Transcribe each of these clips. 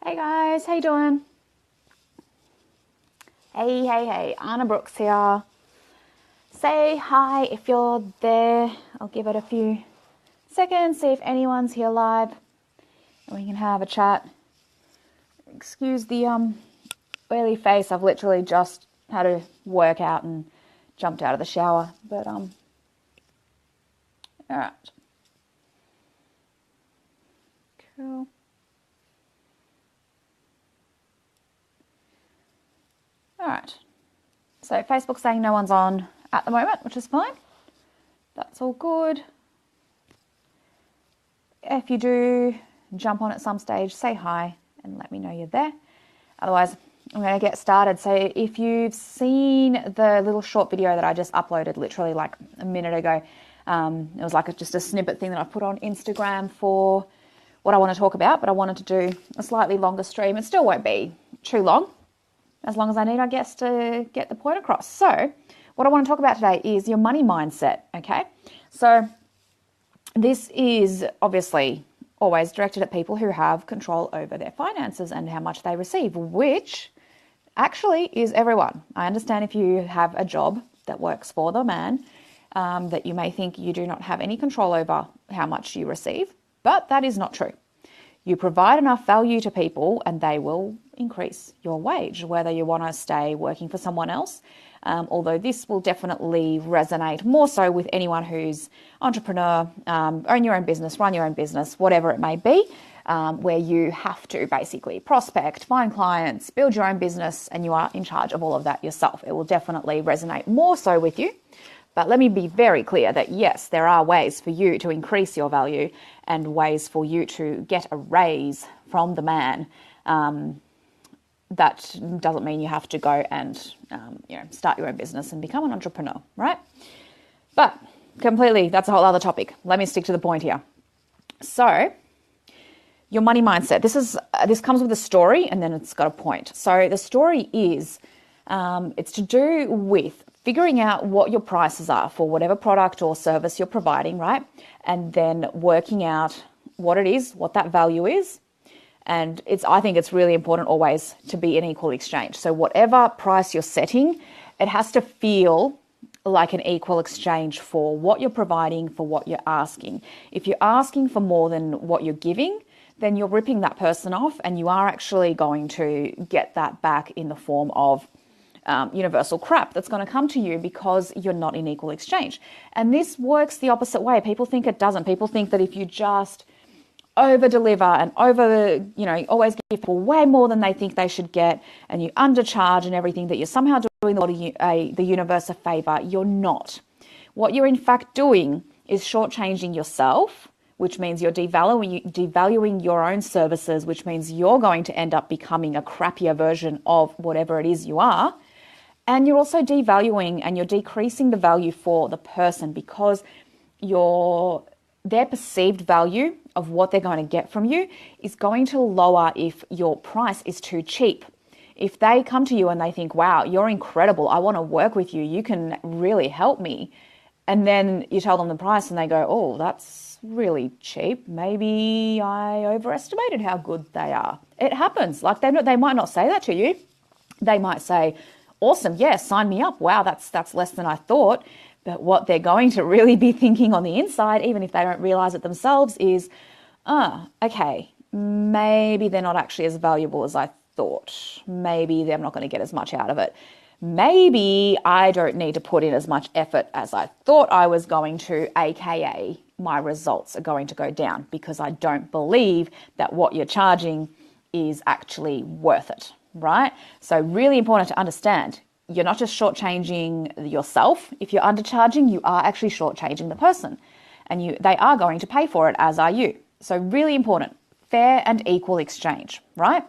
Hey guys, how you doing? Hey, Anna Brooks here. Say hi if you're there. I'll give it a few seconds, see if anyone's here live, and we can have a chat. Excuse the oily face. I've literally just had a workout and jumped out of the shower. But all right, cool. All right. So Facebook's saying no one's on at the moment, which is fine. That's all good. If you do jump on at some stage, say hi and let me know you're there. Otherwise, I'm going to get started. So if you've seen the little short video that I just uploaded literally like a minute ago, it was like just a snippet thing that I put on Instagram for what I want to talk about, but I wanted to do a slightly longer stream. It still won't be too long as I need, I guess, to get the point across. So what I want to talk about today is your money mindset, okay? So this is obviously always directed at people who have control over their finances and how much they receive, which actually is everyone. I understand if you have a job that works for the man, that you may think you do not have any control over how much you receive, but that is not true. You provide enough value to people and they will increase your wage, whether you want to stay working for someone else. Although this will definitely resonate more so with anyone who's entrepreneur, own your own business, run your own business, whatever it may be, where you have to basically prospect, find clients, build your own business, and you are in charge of all of that yourself. It will definitely resonate more so with you. But let me be very clear that yes, there are ways for you to increase your value and ways for you to get a raise from the man. That doesn't mean you have to go and start your own business and become an entrepreneur, right? But completely, that's a whole other topic. Let me stick to the point here. So your money mindset. This comes with a story and then it's got a point. So the story is it's to do with figuring out what your prices are for whatever product or service you're providing, right? And then working out what it is, what that value is. And I think it's really important always to be an equal exchange. So whatever price you're setting, it has to feel like an equal exchange for what you're providing, for what you're asking. If you're asking for more than what you're giving, then you're ripping that person off and you are actually going to get that back in the form of universal crap that's going to come to you because you're not in equal exchange. And this works the opposite way. People think it doesn't. People think that if you just over deliver and always give people way more than they think they should get and you undercharge and everything, that you're somehow doing the universe a favor. You're not. What you're in fact doing is shortchanging yourself, which means you're devaluing your own services, which means you're going to end up becoming a crappier version of whatever it is you are. And you're also devaluing and you're decreasing the value for the person because their perceived value of what they're going to get from you is going to lower if your price is too cheap. If they come to you and they think, wow, you're incredible, I want to work with you, you can really help me. And then you tell them the price and they go, oh, that's really cheap. Maybe I overestimated how good they are. It happens. Like they might not say that to you. They might say, awesome, yes, sign me up. Wow, that's less than I thought. But what they're going to really be thinking on the inside, even if they don't realize it themselves, is, okay, maybe they're not actually as valuable as I thought. Maybe they're not going to get as much out of it. Maybe I don't need to put in as much effort as I thought I was going to, aka my results are going to go down because I don't believe that what you're charging is actually worth it, right? So really important to understand. You're not just shortchanging yourself. If you're undercharging, you are actually shortchanging the person and they are going to pay for it, as are you. So really important, fair and equal exchange, right?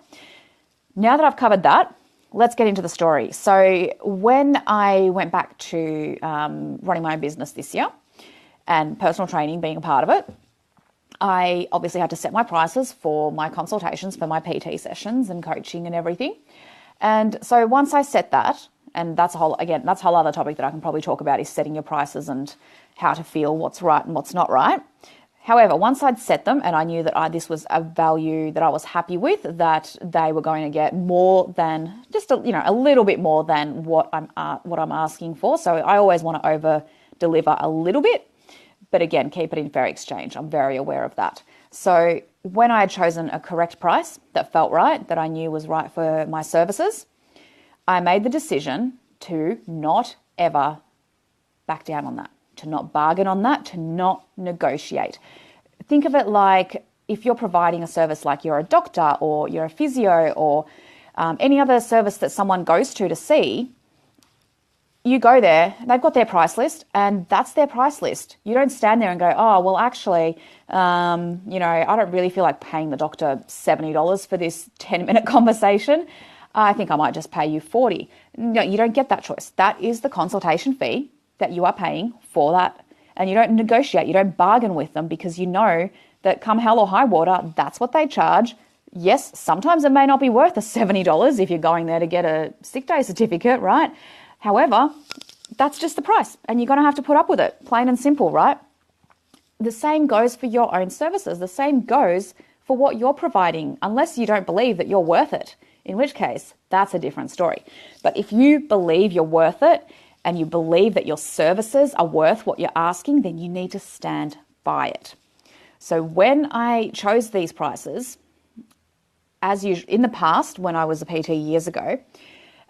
Now that I've covered that, let's get into the story. So when I went back to running my own business this year and personal training being a part of it, I obviously had to set my prices for my consultations, for my PT sessions and coaching and everything. And so once I set that, and that's a whole other topic that I can probably talk about, is setting your prices and how to feel what's right and what's not right. However, once I'd set them and I knew that this was a value that I was happy with, that they were going to get more than just a little bit more than what I'm asking for. So I always want to over deliver a little bit, but again, keep it in fair exchange. I'm very aware of that. So when I had chosen a correct price that felt right, that I knew was right for my services, I made the decision to not ever back down on that, to not bargain on that, to not negotiate. Think of it like if you're providing a service like you're a doctor or you're a physio or any other service that someone goes to see, you go there, they've got their price list and that's their price list. You don't stand there and go, oh, well, actually, I don't really feel like paying the doctor $70 for this 10-minute conversation. I think I might just pay you $40. No, you don't get that choice. That is the consultation fee that you are paying for that. And you don't negotiate, you don't bargain with them because you know that come hell or high water, that's what they charge. Yes, sometimes it may not be worth the $70 if you're going there to get a sick day certificate, right? However, that's just the price and you're going to have to put up with it, plain and simple, right? The same goes for your own services. The same goes for what you're providing, unless you don't believe that you're worth it, in which case that's a different story. But if you believe you're worth it and you believe that your services are worth what you're asking, then you need to stand by it. So when I chose these prices, as usual, in the past, when I was a PT years ago,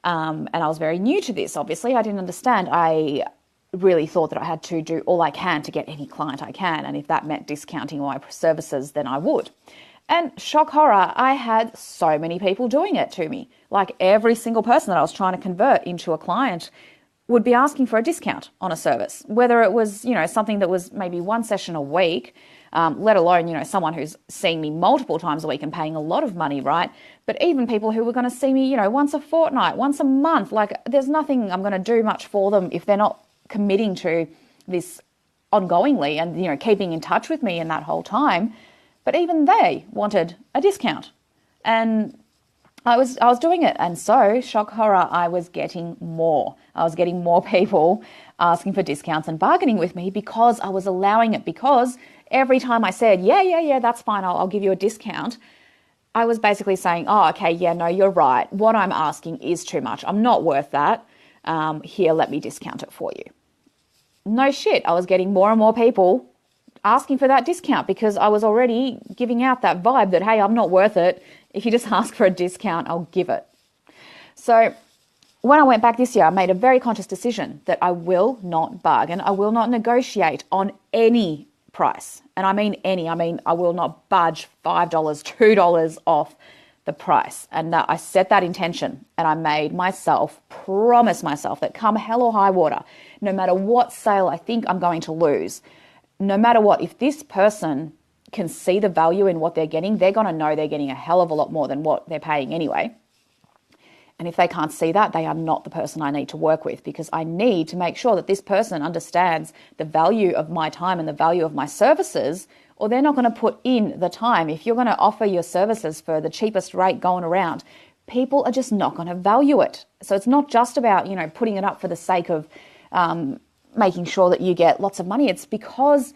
and I was very new to this, obviously, I didn't understand. I really thought that I had to do all I can to get any client I can. And if that meant discounting my services, then I would. And shock horror, I had so many people doing it to me. Like every single person that I was trying to convert into a client would be asking for a discount on a service, whether it was, something that was maybe one session a week, let alone, someone who's seeing me multiple times a week and paying a lot of money, right? But even people who were going to see me, once a fortnight, once a month, like there's nothing I'm going to do much for them if they're not committing to this ongoingly and, keeping in touch with me in that whole time. But even they wanted a discount and I was doing it. And so, shock horror, I was getting more. I was getting more people asking for discounts and bargaining with me because I was allowing it. Because every time I said, yeah, that's fine, I'll give you a discount, I was basically saying, oh, okay, yeah, no, you're right. What I'm asking is too much. I'm not worth that. Here, let me discount it for you. No shit. I was getting more and more people asking for that discount because I was already giving out that vibe that, hey, I'm not worth it. If you just ask for a discount, I'll give it. So when I went back this year, I made a very conscious decision that I will not bargain. I will not negotiate on any price. And I mean any. I mean, I will not budge $5, $2 off the price. And that I set that intention and I made promise myself that come hell or high water, no matter what sale I think I'm going to lose, no matter what, if this person can see the value in what they're getting, they're going to know they're getting a hell of a lot more than what they're paying anyway. And if they can't see that, they are not the person I need to work with because I need to make sure that this person understands the value of my time and the value of my services, or they're not going to put in the time. If you're going to offer your services for the cheapest rate going around, people are just not going to value it. So it's not just about, putting it up for the sake of making sure that you get lots of money. It's because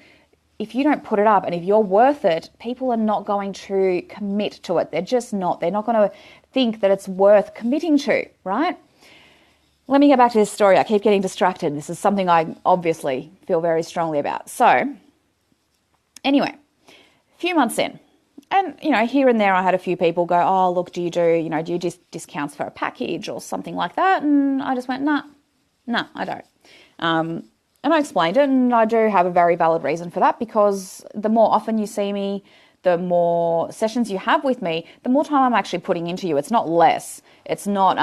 if you don't put it up and if you're worth it, people are not going to commit to it. They're just not. They're not going to think that it's worth committing to, right? Let me get back to this story. I keep getting distracted. This is something I obviously feel very strongly about. So anyway, a few months in, and, here and there I had a few people go, oh, look, do you do discounts for a package or something like that? And I just went, nah, I don't. And I explained it, and I do have a very valid reason for that because the more often you see me, the more sessions you have with me, the more time I'm actually putting into you. It's not less. It's not,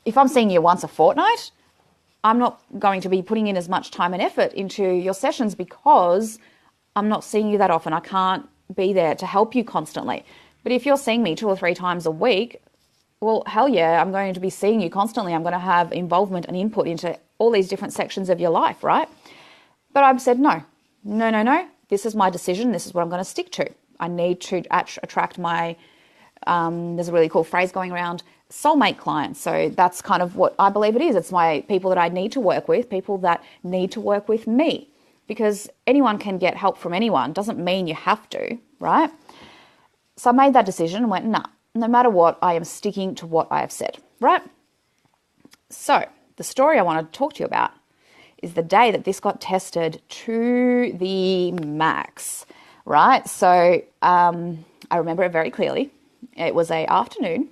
if I'm seeing you once a fortnight, I'm not going to be putting in as much time and effort into your sessions because I'm not seeing you that often. I can't be there to help you constantly. But if you're seeing me 2 or 3 times a week, well, hell yeah, I'm going to be seeing you constantly. I'm going to have involvement and input into all these different sections of your life, right? But I've said no. This is my decision. This is what I'm going to stick to. I need to attract my, there's a really cool phrase going around, soulmate clients. So that's kind of what I believe it is. It's my people that I need to work with, people that need to work with me. because anyone can get help from anyone. Doesn't mean you have to, right? So I made that decision and went, nah, no matter what, I am sticking to what I have said, right? So the story I want to talk to you about is the day that this got tested to the max, right? So I remember it very clearly. It was an afternoon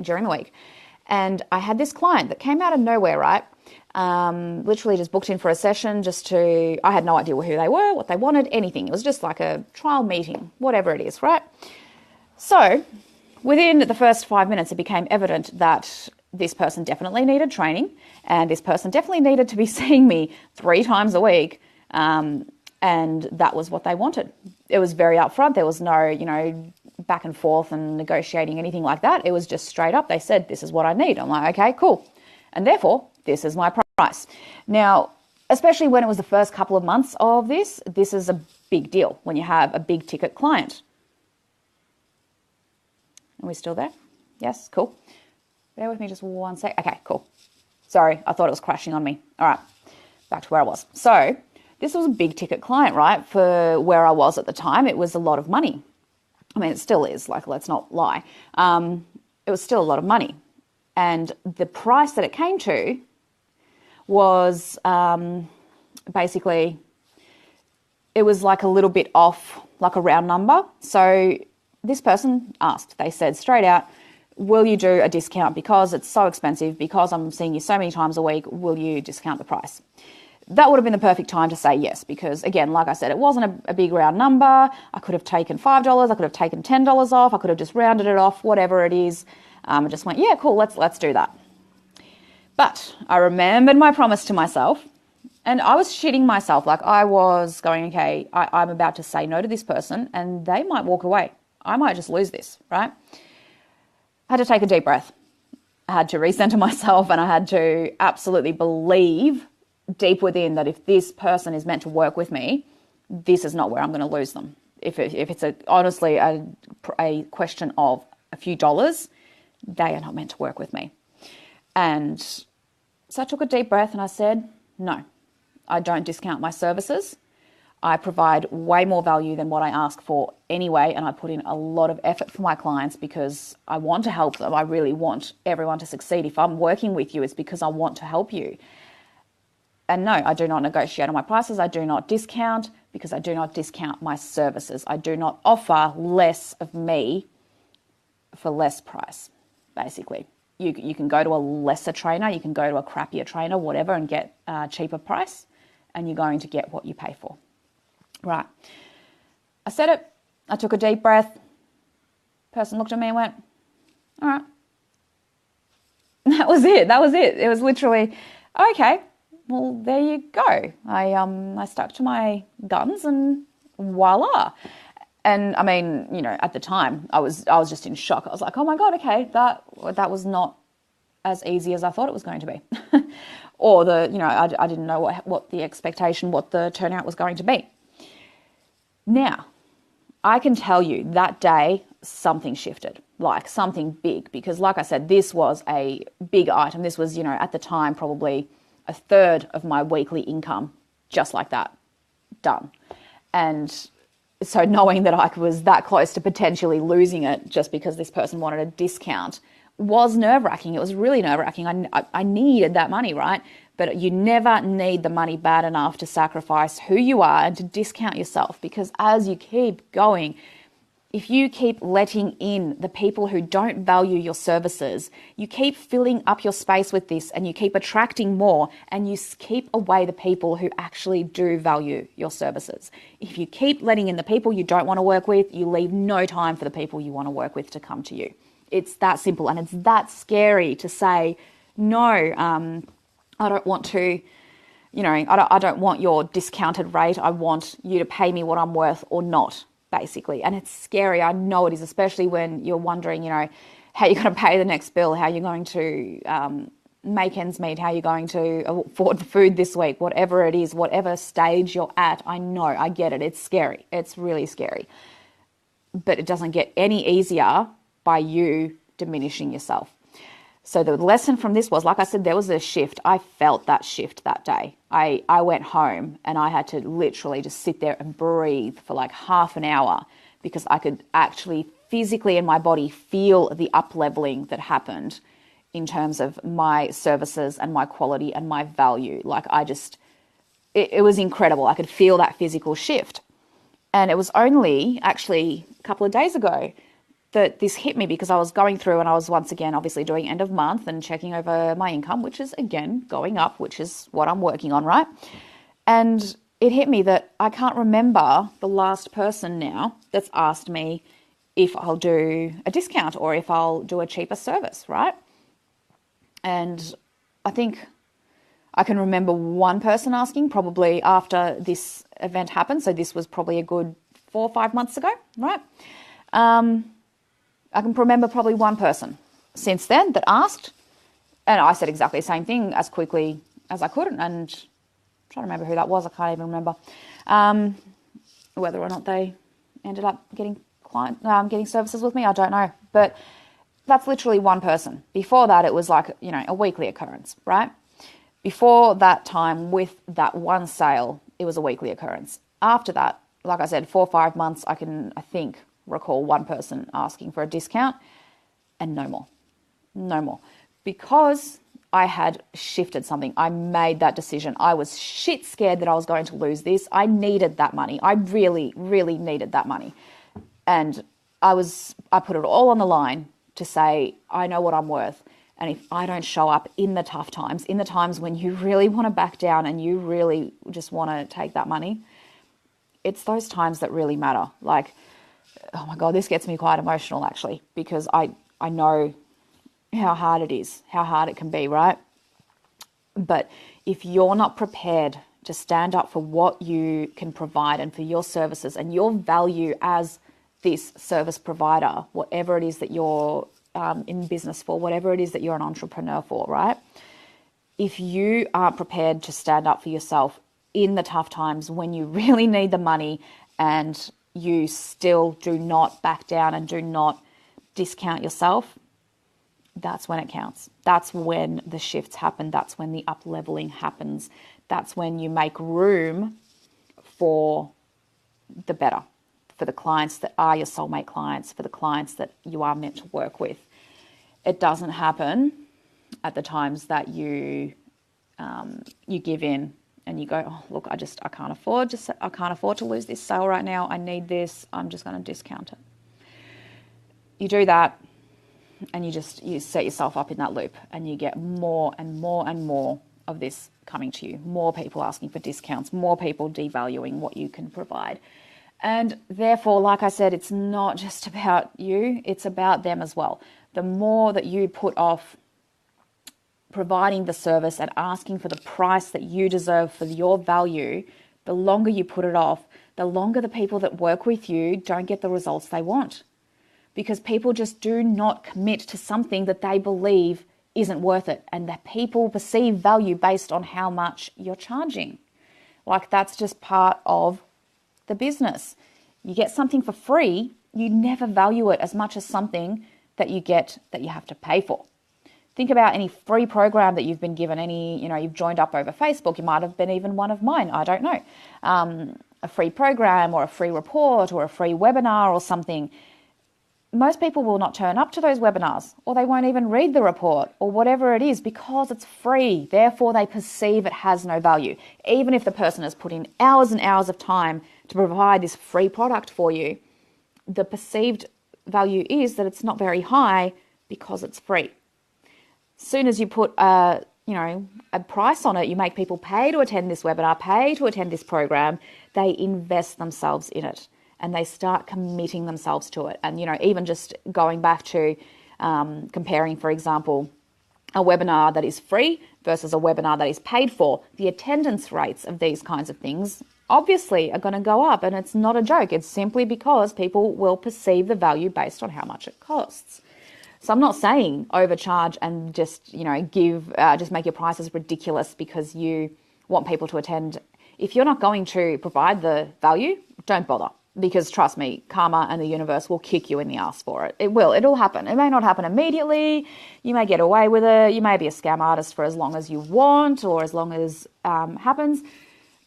during the week, and I had this client that came out of nowhere, right? Literally just booked in for a session I had no idea who they were, what they wanted, anything. It was just like a trial meeting, whatever it is, right? So within the first 5 minutes, it became evident that this person definitely needed training, and this person definitely needed to be seeing me 3 times a week. And that was what they wanted. It was very upfront. There was no, back and forth and negotiating, anything like that. It was just straight up. They said, this is what I need. I'm like, okay, cool. And therefore, this is my price. Now, especially when it was the first couple of months of this is a big deal when you have a big ticket client. Are we still there? Yes, cool. Bear with me just one sec. Okay, cool. Sorry, I thought it was crashing on me. All right, back to where I was. So this was a big ticket client, right? For where I was at the time, it was a lot of money. I mean, it still is, like, let's not lie. It was still a lot of money. And the price that it came to was basically, it was like a little bit off, like a round number. So this person asked, they said straight out, will you do a discount because it's so expensive, because I'm seeing you so many times a week, will you discount the price? That would have been the perfect time to say yes, because again, like I said, it wasn't a big round number. I could have taken $5, I could have taken $10 off, I could have just rounded it off, whatever it is. I just went, yeah, cool, let's do that. But I remembered my promise to myself, and I was shitting myself. Like, I was going, okay, I'm about to say no to this person and they might walk away. I might just lose this, right? I had to take a deep breath. I had to recenter myself, and I had to absolutely believe deep within that if this person is meant to work with me, this is not where I'm going to lose them. If it's honestly a question of a few dollars, they are not meant to work with me. And so I took a deep breath and I said, no, I don't discount my services. I provide way more value than what I ask for anyway, and I put in a lot of effort for my clients because I want to help them. I really want everyone to succeed. If I'm working with you, it's because I want to help you. And no, I do not negotiate on my prices. I do not discount because I do not discount my services. I do not offer less of me for less price, basically. You can go to a lesser trainer, you can go to a crappier trainer, whatever, and get a cheaper price, and you're going to get what you pay for. Right. I said it. I took a deep breath. Person looked at me and went, all right. That was it. It was literally, okay, well, there you go. I stuck to my guns and voila. And I mean, at the time I was just in shock. I was like, oh my God, okay, that was not as easy as I thought it was going to be. Or I didn't know what the expectation, what the turnout was going to be. Now, I can tell you that day something shifted, like something big, because like I said, this was a big item. This was, at the time, probably a third of my weekly income, just like that, done. And so knowing that I was that close to potentially losing it just because this person wanted a discount was nerve-wracking. It was really nerve-wracking. I needed that money, right? But you never need the money bad enough to sacrifice who you are and to discount yourself, because as you keep going, if you keep letting in the people who don't value your services, you keep filling up your space with this and you keep attracting more, and you keep away the people who actually do value your services. If you keep letting in the people you don't want to work with, you leave no time for the people you want to work with to come to you. It's that simple, and it's that scary to say, no, I don't want to, I don't want your discounted rate. I want you to pay me what I'm worth or not, basically. And it's scary. I know it is, especially when you're wondering, how you're going to pay the next bill, how you're going to make ends meet, how you're going to afford the food this week, whatever it is, whatever stage you're at. I know, I get it. It's scary. It's really scary. But it doesn't get any easier by you diminishing yourself. So the lesson from this was, like I said, there was a shift. I felt that shift that day. I went home and I had to literally just sit there and breathe for like half an hour because I could actually physically in my body feel the up-leveling that happened in terms of my services and my quality and my value. Like it was incredible. I could feel that physical shift. And it was only actually a couple of days ago that this hit me because I was going through and I was once again obviously doing end of month and checking over my income, which is again going up, which is what I'm working on, right? And it hit me that I can't remember the last person now that's asked me if I'll do a discount or if I'll do a cheaper service, right? And I think I can remember one person asking probably after this event happened. So this was probably a good 4 or 5 months ago, right? I can remember probably one person since then that asked, and I said exactly the same thing as quickly as I could. And I'm trying to remember who that was. I can't even remember whether or not they ended up getting services with me. I don't know, but that's literally one person. Before that, it was like, a weekly occurrence, right? Before that time with that one sale, it was a weekly occurrence. After that, like I said, 4 or 5 months, I think, recall one person asking for a discount and no more. Because I had shifted something. I made that decision. I was shit scared that I was going to lose this. I needed that money. I really, really needed that money. And I put it all on the line to say, I know what I'm worth. And if I don't show up in the tough times, in the times when you really want to back down and you really just want to take that money, it's those times that really matter. Like, oh my God, this gets me quite emotional actually, because I know how hard it is, how hard it can be, right? But if you're not prepared to stand up for what you can provide and for your services and your value as this service provider, whatever it is that you're in business for, whatever it is that you're an entrepreneur for, right? If you aren't prepared to stand up for yourself in the tough times when you really need the money and you still do not back down and do not discount yourself, that's when it counts. That's when the shifts happen. That's when the up-leveling happens. That's when you make room for the better, for the clients that are your soulmate clients, for the clients that you are meant to work with. It doesn't happen at the times that you give in and you go, oh, look, I can't afford to lose this sale right now. I need this. I'm just going to discount it. You do that and you set yourself up in that loop and you get more and more and more of this coming to you. More people asking for discounts, more people devaluing what you can provide. And therefore, like I said, it's not just about you, it's about them as well. The more that you put off providing the service and asking for the price that you deserve for your value, the longer you put it off, the longer the people that work with you don't get the results they want. Because people just do not commit to something that they believe isn't worth it. And that people perceive value based on how much you're charging. Like that's just part of the business. You get something for free, you never value it as much as something that you get that you have to pay for. Think about any free program that you've been given, you've joined up over Facebook, you might have been even one of mine, I don't know. A free program or a free report or a free webinar or something. Most people will not turn up to those webinars or they won't even read the report or whatever it is because it's free. Therefore, they perceive it has no value. Even if the person has put in hours and hours of time to provide this free product for you, the perceived value is that it's not very high because it's free. As soon as you put a price on it, you make people pay to attend this webinar, pay to attend this program, they invest themselves in it. And they start committing themselves to it. And, even just going back to comparing, for example, a webinar that is free versus a webinar that is paid for, the attendance rates of these kinds of things obviously are going to go up. And it's not a joke. It's simply because people will perceive the value based on how much it costs. So I'm not saying overcharge and just, just make your prices ridiculous because you want people to attend. If you're not going to provide the value, don't bother. Because trust me, karma and the universe will kick you in the ass for it. It will. It'll happen. It may not happen immediately. You may get away with it. You may be a scam artist for as long as you want or as long as happens.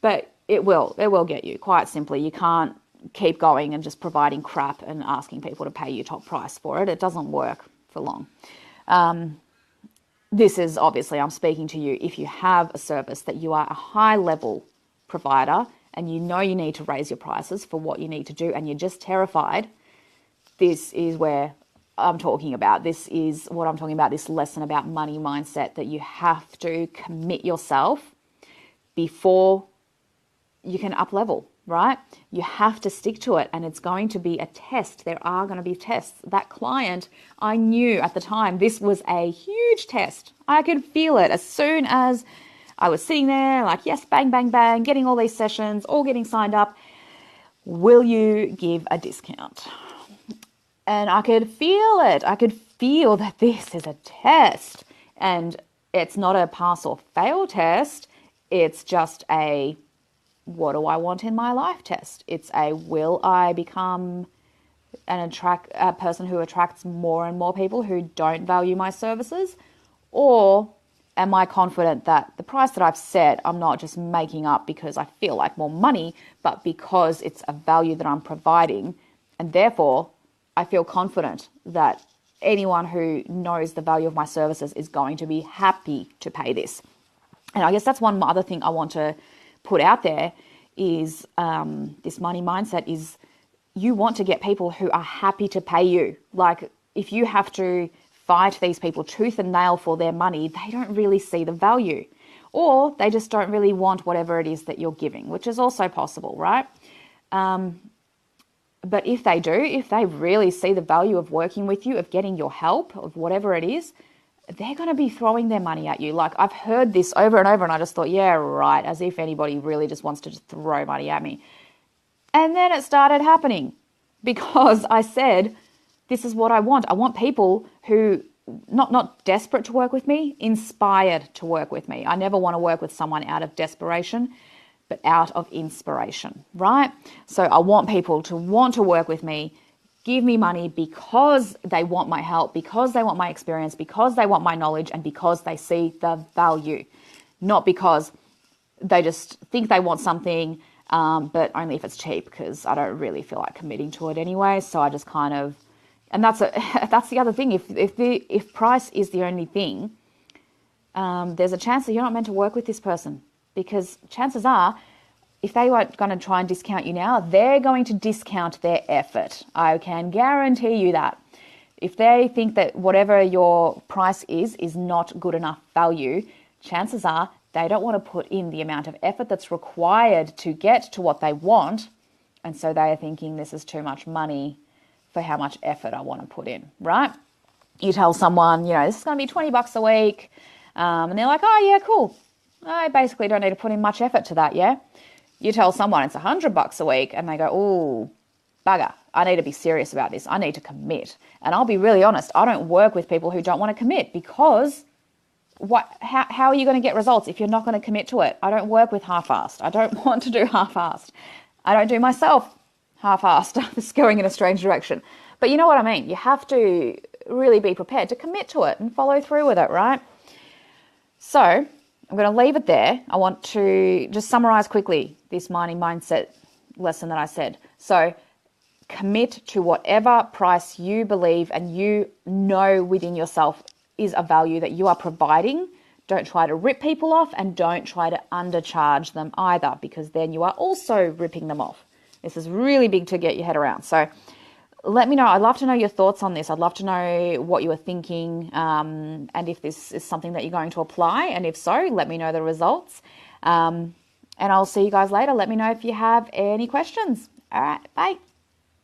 But it will. It will get you, quite simply. You can't keep going and just providing crap and asking people to pay you top price for it. It doesn't work for long. This is obviously, I'm speaking to you if you have a service that you are a high level provider and you know you need to raise your prices for what you need to do and you're just terrified. This is where I'm talking about. This is what I'm talking about, this lesson about money mindset, that you have to commit yourself before you can up level, right? You have to stick to it, and it's going to be a test. There are going to be tests. That client, I knew at the time this was a huge test. I could feel it as soon as I was sitting there like, yes, bang, bang, bang, getting all these sessions, all getting signed up. Will you give a discount? And I could feel it. I could feel that this is a test, and it's not a pass or fail test. It's just a what do I want in my life test. It's a will I become a person who attracts more and more people who don't value my services, or am I confident that the price that I've set, I'm not just making up because I feel like more money, but because it's a value that I'm providing, and therefore I feel confident that anyone who knows the value of my services is going to be happy to pay this. And I guess that's one other thing I want to put out there is this money mindset is you want to get people who are happy to pay you. Like if you have to fight these people tooth and nail for their money, they don't really see the value, or they just don't really want whatever it is that you're giving, which is also possible, right? But if they do, if they really see the value of working with you, of getting your help, of whatever it is, they're going to be throwing their money at you. Like I've heard this over and over and I just thought, yeah, right, as if anybody really just wants to just throw money at me. And then it started happening because I said, this is what I want. I want people who not desperate to work with me, inspired to work with me. I never want to work with someone out of desperation, but out of inspiration, right? So I want people to want to work with me, give me money because they want my help, because they want my experience, because they want my knowledge, and because they see the value, not because they just think they want something, but only if it's cheap, because I don't really feel like committing to it anyway. So I just kind of, and that's the other thing. If price is the only thing, there's a chance that you're not meant to work with this person, because chances are, if they weren't going to try and discount you now, they're going to discount their effort. I can guarantee you that. If they think that whatever your price is not good enough value, chances are they don't want to put in the amount of effort that's required to get to what they want. And so they are thinking this is too much money for how much effort I want to put in, right? You tell someone, this is going to be $20 a week. And they're like, oh yeah, cool. I basically don't need to put in much effort to that, yeah? You tell someone it's $100 a week and they go, oh, bugger, I need to be serious about this. I need to commit. And I'll be really honest, I don't work with people who don't want to commit, because how are you going to get results if you're not going to commit to it? I don't work with half-assed. I don't want to do half-assed. I don't do myself half-assed. It's going in a strange direction. But you know what I mean? You have to really be prepared to commit to it and follow through with it, right? So I'm going to leave it there. I want to just summarize quickly this money mindset lesson that I said. So commit to whatever price you believe and you know within yourself is a value that you are providing. Don't try to rip people off, and don't try to undercharge them either, because then you are also ripping them off. This is really big to get your head around. So let me know. I'd love to know your thoughts on this. I'd love to know what you were thinking, and if this is something that you're going to apply. And if so, let me know the results. And I'll see you guys later. Let me know if you have any questions. All right, bye.